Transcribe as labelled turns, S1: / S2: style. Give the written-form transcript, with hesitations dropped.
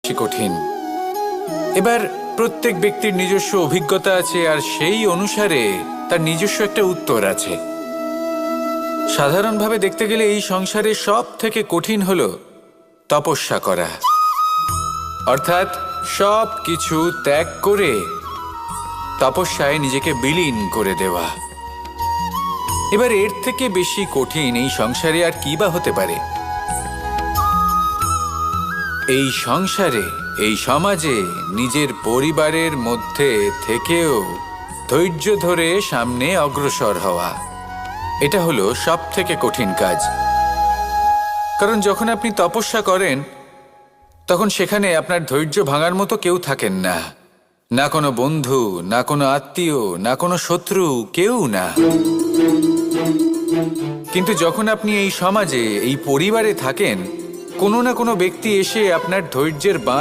S1: বেশি কঠিন। এবার প্রত্যেক ব্যক্তির নিজস্ব অভিজ্ঞতা আছে, আর সেই অনুসারে তার নিজস্ব একটা উত্তর আছে। সাধারণভাবে দেখতে গেলে এই সংসারে সব থেকে কঠিন হলো তপস্যা করা, অর্থাৎ সব কিছু ত্যাগ করে তপস্যায় নিজেকে বিলীন করে দেওয়া। এবার এর থেকে বেশি কঠিন এই সংসারে আর কি বা হতে পারে? এই সংসারে, এই সমাজে, নিজের পরিবারের মধ্যে থেকেও ধৈর্য ধরে সামনে অগ্রসর হওয়া, এটা হলো সব থেকে কঠিন কাজ। কারণ যখন আপনি তপস্যা করেন তখন সেখানে আপনার ধৈর্য ভাঙার মতো কেউ থাকেন না, না কোনো বন্ধু, না কোনো আত্মীয়, না কোনো শত্রু, কেউ না। কিন্তু যখন আপনি এই সমাজে, এই পরিবারে থাকেন, কোনো না কোনো ব্যক্তি এসে আপনার ধৈর্যের বাঁধ